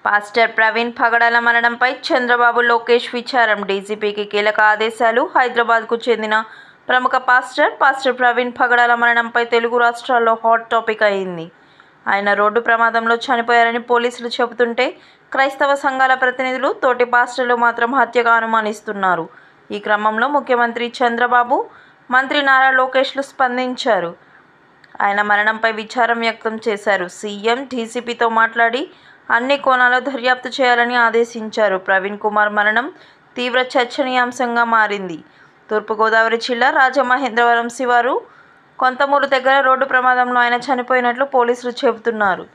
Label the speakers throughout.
Speaker 1: Pastor Praveen పగడాల మరణంపై చంద్రబాబు లోకేష్ విచారం. డీజీపీకి కీలక ఆదేశాలు. హైదరాబాద్కు చెందిన ప్రముఖ పాస్టర్ ప్రవీణ్ పగడాల మరణంపై తెలుగు రాష్ట్రాల్లో హాట్ టాపిక్ అయింది. ఆయన రోడ్డు ప్రమాదంలో చనిపోయారని పోలీసులు చెబుతుంటే, క్రైస్తవ సంఘాల ప్రతినిధులు, తోటి పాస్టర్లు మాత్రం హత్యగా అనుమానిస్తున్నారు. ఈ క్రమంలో ముఖ్యమంత్రి చంద్రబాబు, మంత్రి నారా లోకేష్లు స్పందించారు. ఆయన మరణంపై విచారం వ్యక్తం చేశారు. సీఎం డీజీపీతో మాట్లాడి అన్ని కోణాల్లో దర్యాప్తు చేయాలని ఆదేశించారు. ప్రవీణ్ కుమార్ మరణం తీవ్ర చర్చనీయాంశంగా మారింది. తూర్పుగోదావరి జిల్లా రాజమహేంద్రవరం శివారు కొంతమూరు దగ్గర రోడ్డు ప్రమాదంలో ఆయన చనిపోయినట్లు పోలీసులు చెబుతున్నారు.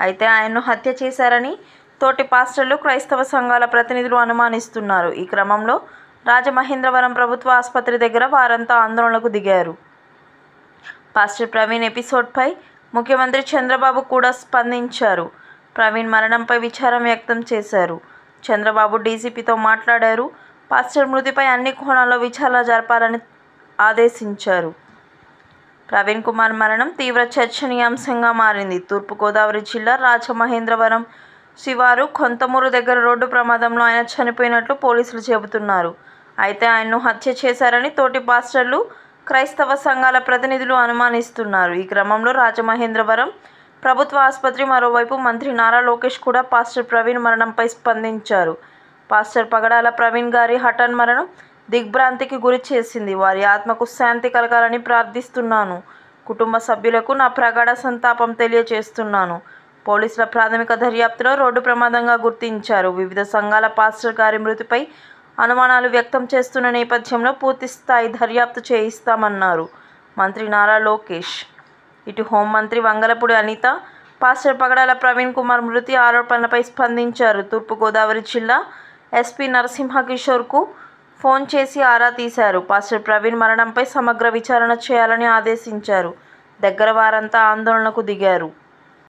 Speaker 1: అయితే ఆయన్ను హత్య చేశారని తోటి పాస్టర్లు, క్రైస్తవ సంఘాల ప్రతినిధులు అనుమానిస్తున్నారు. ఈ క్రమంలో రాజమహేంద్రవరం ప్రభుత్వ ఆసుపత్రి దగ్గర వారంతా ఆందోళనకు దిగారు. పాస్టర్ ప్రవీణ్ ఎపిసోడ్పై ముఖ్యమంత్రి చంద్రబాబు కూడా స్పందించారు. ప్రవీణ్ మరణంపై విచారం వ్యక్తం చేశారు. చంద్రబాబు డీజీపీతో మాట్లాడారు. పాస్టర్ మృతిపై అన్ని కోణాల్లో విచారణ జరపాలని ఆదేశించారు. ప్రవీణ్ కుమార్ మరణం తీవ్ర చర్చనీయాంశంగా మారింది. తూర్పుగోదావరి జిల్లా రాజమహేంద్రవరం శివారు కొంతమూరు దగ్గర రోడ్డు ప్రమాదంలో ఆయన చనిపోయినట్లు పోలీసులు చెబుతున్నారు. అయితే ఆయన్ను హత్య చేశారని తోటి పాస్టర్లు, క్రైస్తవ సంఘాల ప్రతినిధులు అనుమానిస్తున్నారు. ఈ క్రమంలో రాజమహేంద్రవరం ప్రభుత్వ ఆసుపత్రి, మరోవైపు మంత్రి నారా లోకేష్ కూడా పాస్టర్ ప్రవీణ్ మరణంపై స్పందించారు. పాస్టర్ పగడాల ప్రవీణ్ గారి హఠాన్ మరణం దిగ్భ్రాంతికి గురి చేసింది. వారి ఆత్మకు శాంతి కలగాలని ప్రార్థిస్తున్నాను. కుటుంబ సభ్యులకు నా ప్రగాఢ సంతాపం తెలియజేస్తున్నాను. పోలీసుల ప్రాథమిక దర్యాప్తులో రోడ్డు ప్రమాదంగా గుర్తించారు. వివిధ సంఘాల పాస్టర్ గారి మృతిపై అనుమానాలు వ్యక్తం చేస్తున్న నేపథ్యంలో పూర్తిస్థాయి దర్యాప్తు చేయిస్తామన్నారు మంత్రి నారా లోకేష్. ఇటు హోంమంత్రి వంగలపూడి అనిత పాస్టర్ పగడాల ప్రవీణ్ కుమార్ మృతి ఆరోపణలపై స్పందించారు. తూర్పుగోదావరి జిల్లా ఎస్పీ నరసింహకిషోర్కు ఫోన్ చేసి ఆరా తీశారు. పాస్టర్ ప్రవీణ్ మరణంపై సమగ్ర విచారణ చేయాలని ఆదేశించారు. దగ్గర వారంతా ఆందోళనకు దిగారు.